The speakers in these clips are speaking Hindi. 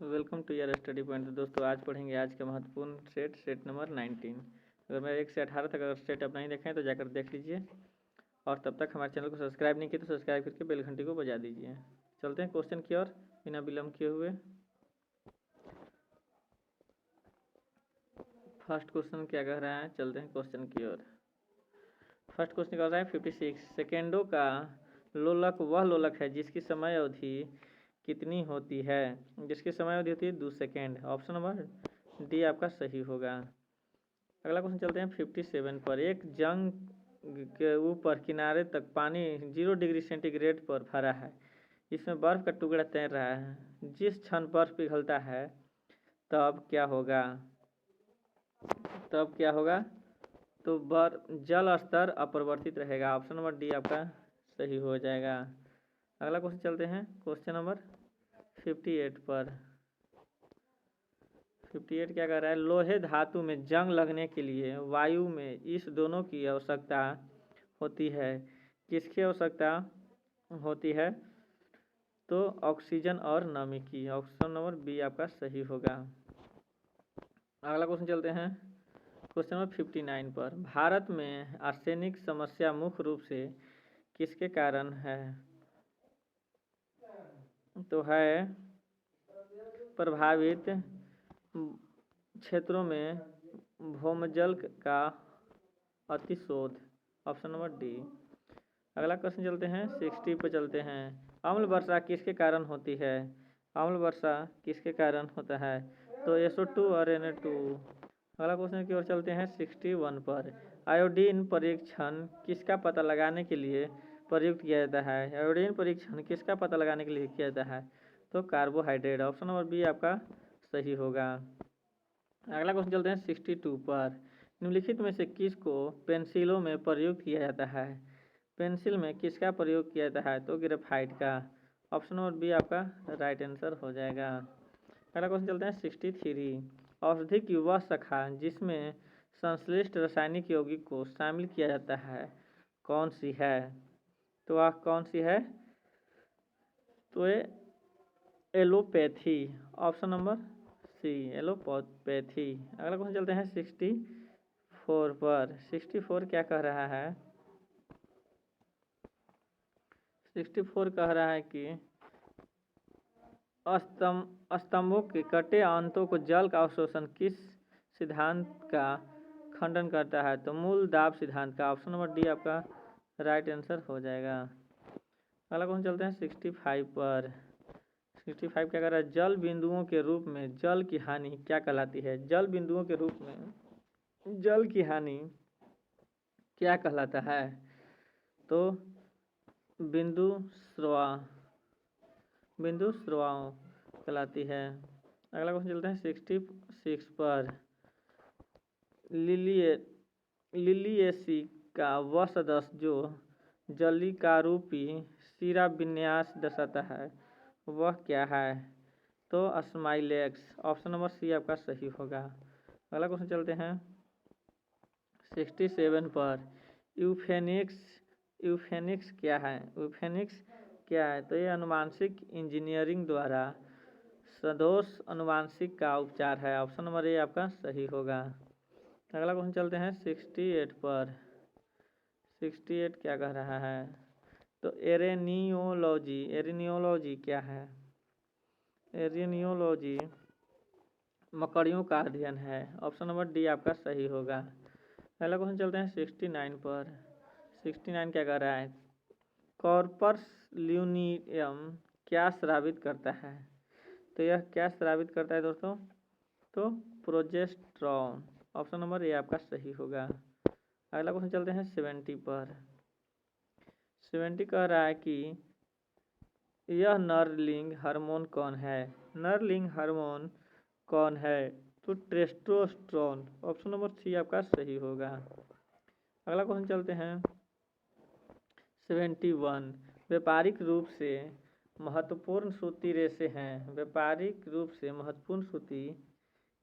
Welcome to your study point. दोस्तों आज पढ़ेंगे आज का महत्वपूर्ण सेट नंबर 19। अगर मैं 1 से 18 तक अगर सेट आप नहीं देखें तो जाकर देख लीजिए, और तब तक हमारे चैनल को सब्सक्राइब नहीं किया तो सब्सक्राइब करके बेल घंटी को बजा दीजिए। चलते हैं क्वेश्चन की ओर बिना विलम्ब किए हुए। फर्स्ट क्वेश्चन क्या कह रहा है, चलते हैं क्वेश्चन की ओर। फर्स्ट क्वेश्चन कह रहा है 56 सेकेंडों का लोलक वह लोलक है जिसकी समय अवधि कितनी होती है। जिसकी समय अवधि होती है 2 सेकेंड। ऑप्शन नंबर डी आपका सही होगा। अगला क्वेश्चन चलते हैं 57 पर। एक जंग के ऊपर किनारे तक पानी 0 डिग्री सेंटीग्रेड पर भरा है। इसमें बर्फ का टुकड़ा तैर रहा है। जिस क्षण बर्फ पिघलता है तब क्या होगा? तो जल स्तर अपरिवर्तित रहेगा। ऑप्शन नंबर डी आपका सही हो जाएगा। अगला क्वेश्चन चलते हैं क्वेश्चन नंबर 58 पर। 58 क्या कर रहा है, लोहे धातु में जंग लगने के लिए वायु में इस दोनों की आवश्यकता होती है। किसकी आवश्यकता होती है? तो ऑक्सीजन और नमी की। ऑप्शन नंबर बी आपका सही होगा। अगला क्वेश्चन चलते हैं क्वेश्चन नंबर 59 पर। भारत में आर्सेनिक समस्या मुख्य रूप से किसके कारण है? तो है प्रभावित क्षेत्रों में भौमजल का अतिशोध। Option number D. अगला क्वेश्चन चलते हैं 60 पे चलते हैं। अम्ल वर्षा किसके कारण होती है? अम्ल वर्षा किसके कारण होता है? तो SO2 और Na2। अगला क्वेश्चन की ओर चलते हैं 61 पर। आयोडीन परीक्षण किसका पता लगाने के लिए प्रयुक्त किया जाता है? आयोडीन परीक्षण किसका पता लगाने के लिए किया जाता है? तो कार्बोहाइड्रेट। ऑप्शन नंबर बी आपका सही होगा। अगला क्वेश्चन चलते हैं 62 पर। निम्नलिखित में से किसको पेंसिलों में प्रयुक्त किया जाता है? पेंसिल में किसका प्रयोग किया जाता है? तो ग्रेफाइट का। ऑप्शन नंबर बी आपका राइट आंसर हो जाएगा। अगला क्वेश्चन चलते हैं 63। औषधि की वह शाखा जिसमें संश्लिष्ट रासायनिक यौगिक को शामिल किया जाता है कौन सी है? तो वह कौन सी है? तो ये allopathy. Option number C allopathy. अगला क्वेश्चन चलते हैं 64 पर। 64 क्या कह रहा है? 64 कह रहा है कि स्तंभों के कटे अंतों को जल का अवशोषण किस सिद्धांत का खंडन करता है? तो मूल दाब सिद्धांत का। ऑप्शन नंबर डी आपका राइट आंसर हो जाएगा। अगला क्वेश्चन चलते हैं 65 पर। 65 क्या कर रहा है, जल बिंदुओं के रूप में जल की हानि क्या कहलाती है? जल बिंदुओं के रूप में जल की हानि क्या कहलाता है? तो बिंदु स्राव कहलाती है। अगला क्वेश्चन चलते हैं 66 पर। लिलिएसी का वह सदस्य जो जलिकारूपी शिरा विन्यास दर्शाता है वह क्या है? तो स्माइलेक्स। ऑप्शन नंबर सी आपका सही होगा। अगला क्वेश्चन चलते हैं 67 पर। यूफेनिक्स क्या है? तो ये अनुवांशिक इंजीनियरिंग द्वारा सदोष अनुवांशिक का उपचार है। ऑप्शन नंबर ए आपका सही होगा। अगला क्वेश्चन चलते हैं 68 पर। 68 क्या कह रहा है? तो एरेनियोलॉजी क्या है? एरेनियोलॉजी मकड़ियों का अध्ययन है। ऑप्शन नंबर डी आपका सही होगा। अगला क्वेश्चन चलते हैं 69 पर। 69 क्या कह रहा है, कॉर्पस ल्यूनियम क्या स्रावित करता है? तो यह क्या स्रावित करता है दोस्तों? तो प्रोजेस्टेरॉन। ऑप्शन नंबर ए आपका सही होगा। अगला क्वेश्चन चलते हैं 70 पर। 70 कह रहा है कि यह नरलिंग हार्मोन कौन है? नरलिंग हार्मोन कौन है? तो टेस्टोस्टेरोन। ऑप्शन नंबर सी आपका सही होगा। अगला क्वेश्चन चलते हैं 71। व्यापारिक रूप से महत्वपूर्ण सूती रेशे हैं। व्यापारिक रूप से महत्वपूर्ण सूती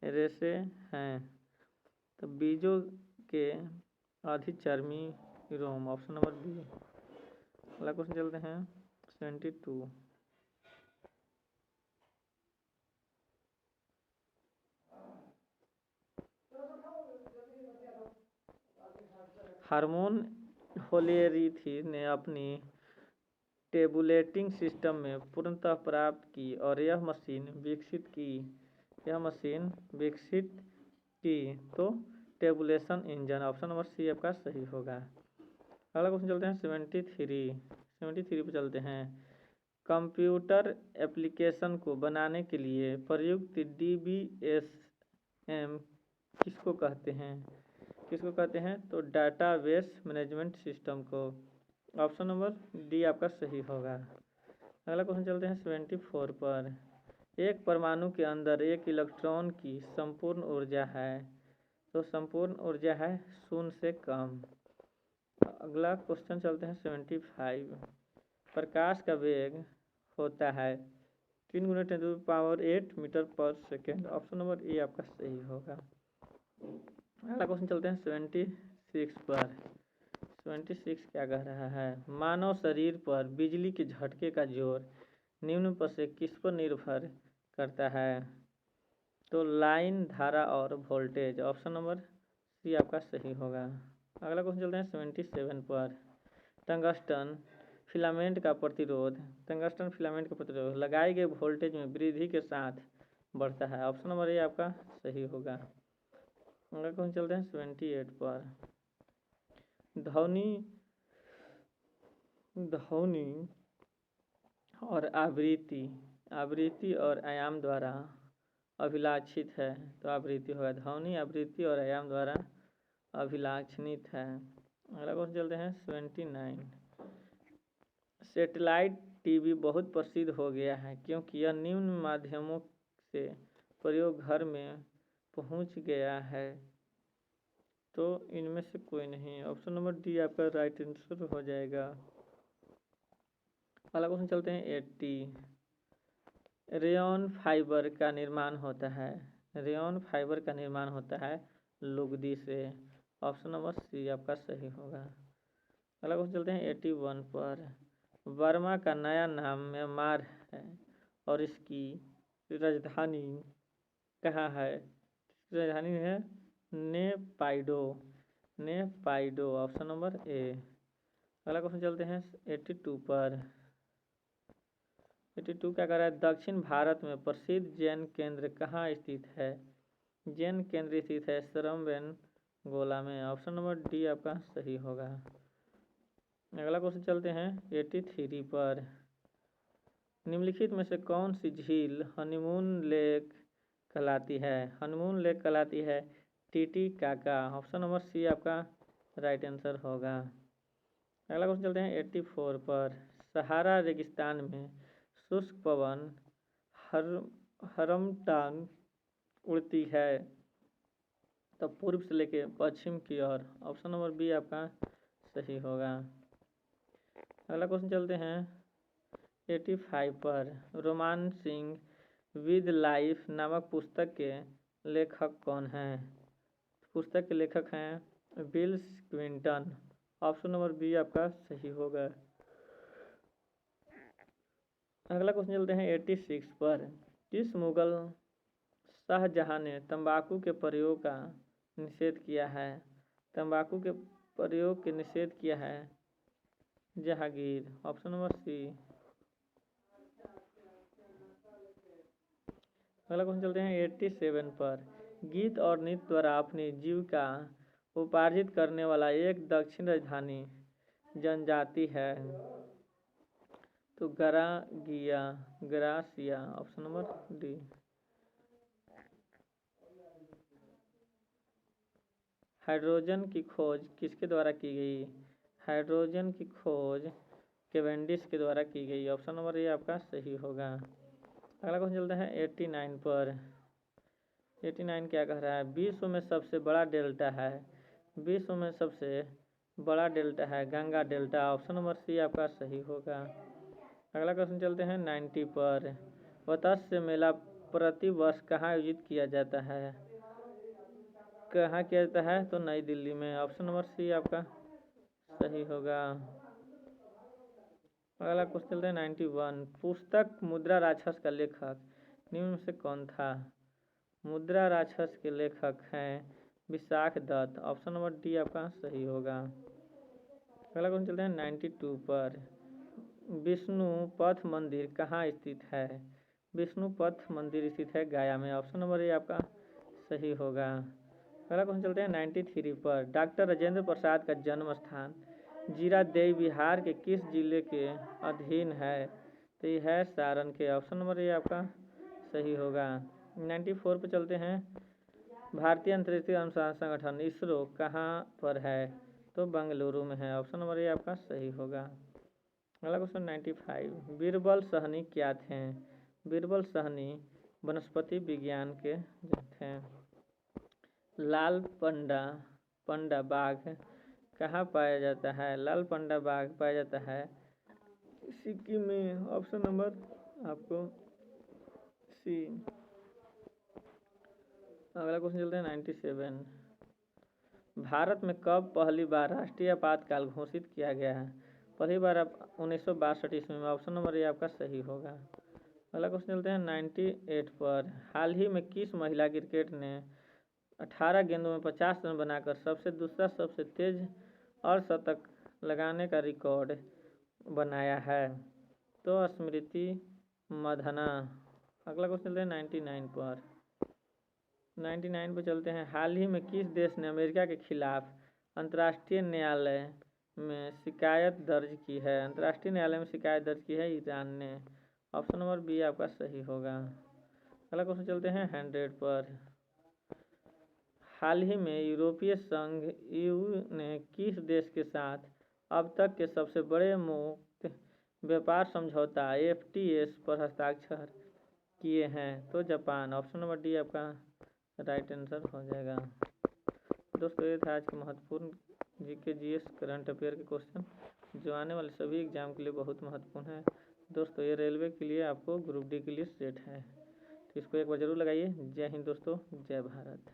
रेशे हैं। तो बीजों के अधिचर्मी रोम। Option number B. अगला क्वेश्चन चलते हैं 72। हार्मोन होलेरीथी ने अपनी टेबुलेटिंग सिस्टम में पूर्णतः प्राप्त की और यह मशीन विकसित की। तो tabulation engine option number C आपका सही होगा। अगला क्वेश्चन चलते हैं 73 पे चलते हैं। कंप्यूटर एप्लीकेशन को बनाने के लिए प्रयुक्त DBSM किसको कहते हैं? तो डाटाबेस मैनेजमेंट सिस्टम को। ऑप्शन नंबर डी आपका सही होगा। अगला क्वेश्चन चलते हैं 74 पर। एक परमाणु के अंदर एक इलेक्ट्रॉन की संपूर्ण ऊर्जा है, तो संपूर्ण ऊर्जा है 0 से कम। अगला क्वेश्चन चलते हैं 75। प्रकाश का वेग होता है 3 × 10⁸ मीटर पर सेकेंड। ऑप्शन नंबर ए आपका सही होगा। अगला क्वेश्चन चलते हैं 76 पर। 76 क्या कह रहा है? मानव शरीर पर बिजली के झटके का जोर निम्न पर से किस पर निर्भर करता है? तो लाइन, धारा और वोल्टेज। ऑप्शन नंबर सी आपका सही होगा। अगला क्वेश्चन चलते हैं 77 पर। टंगस्टन फिलामेंट का प्रतिरोध लगाए गए वोल्टेज में वृद्धि के साथ बढ़ता है। ऑप्शन नंबर ए आपका सही होगा। अगला क्वेश्चन चलते हैं 78 पर। ध्वनि और आवृत्ति और आयाम द्वारा अभिलाक्षित है, तो आवृत्ति होगा। ध्वनि, आवृत्ति और आयाम द्वारा अभिलाक्षणित है। अगला क्वेश्चन चलते हैं 79। सैटेलाइट टीवी बहुत प्रसिद्ध हो गया है क्योंकि यह निम्न माध्यमों से प्रयोग घर में पहुंच गया है, तो इनमें से कोई नहीं। ऑप्शन नंबर डी आपका राइट आंसर हो जाएगा। अगला क्वेश्चन चलते हैं 80। रेयन फाइबर का निर्माण होता है लुगदी से। ऑप्शन नंबर सी आपका सही होगा। अगला क्वेश्चन चलते हैं 81 पर। बर्मा का नया नाम म्यांमार है और इसकी राजधानी कहाँ है? राजधानी है नेपाइडो। Option number A. अगला क्वेश्चन चलते हैं 82 पर। 82 क्या कर रहा है? दक्षिण भारत में प्रसिद्ध जैन केंद्र कहाँ स्थित है? जैन केंद्र स्थित है श्रवणबेलगोला में। ऑप्शन नंबर डी आपका सही होगा। अगला क्वेश्चन चलते हैं 83 पर। निम्नलिखित में से कौन सी झील हनीमून लेक कहलाती है? टीटीकाका। ऑप्शन नंबर सी आपका राइट आंसर होगा। अगला क्वेश्चन चलते हैं 84 पर। सहारा रेगिस्तान में शुष्क पवन हरमटांग उड़ती है, तो पूर्व से लेके पश्चिम की ओर। ऑप्शन नंबर बी आपका सही होगा। अगला क्वेश्चन चलते हैं 85 पर। रोमांसिंग विद लाइफ नामक पुस्तक के लेखक कौन हैं? पुस्तक के लेखक हैं Bill Quinton. Option number B आपका सही होगा। अगला क्वेश्चन चलते हैं 86 पर। किस मुगल शाहजहां ने तंबाकू के प्रयोग का निषेध किया है? तंबाकू के प्रयोग के निषेध किया है जहांगीर। ऑप्शन नंबर सी। अगला क्वेश्चन चलते हैं 87 पर। गीत और नृत्य द्वारा अपनी जीविका उपार्जित करने वाला एक दक्षिण राजधानी जनजाति है, तो gratia. Option number D. Hydrogen की खोज किसके द्वारा की गई? हाइड्रोजन की खोज कैवेंडिश के द्वारा की गई। ऑप्शन नंबर ए आपका सही होगा। अगला क्वेश्चन चलता है 89 पर। 89 क्या कह रहा है? विश्व में सबसे बड़ा डेल्टा है Ganga delta. Option number C आपका सही होगा। अगला क्वेश्चन चलते हैं 90 पर। मत्स्य मेला प्रति वर्ष कहाँ आयोजित किया जाता है? तो नई दिल्ली में। ऑप्शन नंबर सी आपका सही होगा। अगला क्वेश्चन चलते हैं 91। पुस्तक मुद्रा राक्षस का लेखक निम्न में से कौन था? मुद्रा राक्षस के लेखक हैं Vishakh Datta. Option number D आपका सही होगा। अगला क्वेश्चन चलते हैं 92 पर। विष्णु पथ मंदिर कहाँ स्थित है? विष्णु पथ मंदिर स्थित है गया में। ऑप्शन नंबर ए आपका सही होगा। अगला क्वेश्चन चलते हैं 93 पर। डॉक्टर राजेंद्र प्रसाद का जन्म स्थान जीरादेई बिहार के किस जिले के अधीन है? तो यह है सारण के। ऑप्शन नंबर ए आपका सही होगा। 94 पर चलते हैं। भारतीय अंतरिक्ष अनुसंधान संगठन इसरो कहाँ पर है? तो बेंगलुरु में है। ऑप्शन नंबर ए आपका सही होगा। अगला क्वेश्चन 95। बीरबल साहनी क्या थे? बीरबल साहनी वनस्पति विज्ञान के थे। लाल पंडा बाघ कहाँ पाया जाता है? लाल पंडा बाघ पाया जाता है सिक्किम में। ऑप्शन नंबर आपको सी। अगला क्वेश्चन चलते हैं 97। भारत में कब पहली बार राष्ट्रीय आपातकाल घोषित किया गया है? पहली बार 1962 ईस्वी में। ऑप्शन नंबर ए आपका सही होगा। अगला क्वेश्चन चलते हैं 98 पर। हाल ही में किस महिला क्रिकेट ने 18 गेंदों में 50 रन बनाकर दूसरा सबसे तेज अर्धशतक लगाने का रिकॉर्ड बनाया है? तो स्मृति मंधाना। अगला क्वेश्चन चलते हैं 99 पर। 99 पर चलते हैं। हाल ही में किस देश ने अमेरिका के खिलाफ अंतर्राष्ट्रीय न्यायालय में शिकायत दर्ज की है? अंतर्राष्ट्रीय न्यायालय में शिकायत दर्ज की है ईरान ने। ऑप्शन नंबर बी आपका सही होगा। अगला क्वेश्चन चलते हैं 100 पर। हाल ही में यूरोपीय संघ EU ने किस देश के साथ अब तक के सबसे बड़े मुक्त व्यापार समझौता FTAs पर हस्ताक्षर किए हैं? तो जापान। ऑप्शन नंबर डी आपका राइट आंसर हो जाएगा। दोस्तों ये था आज के महत्वपूर्ण GK GS करंट अफेयर के क्वेश्चन जो आने वाले सभी एग्जाम के लिए बहुत महत्वपूर्ण है। दोस्तों ये रेलवे के लिए आपको ग्रुप D के लिए सेट है, तो इसको एक बार जरूर लगाइए। जय हिंद दोस्तों, जय भारत।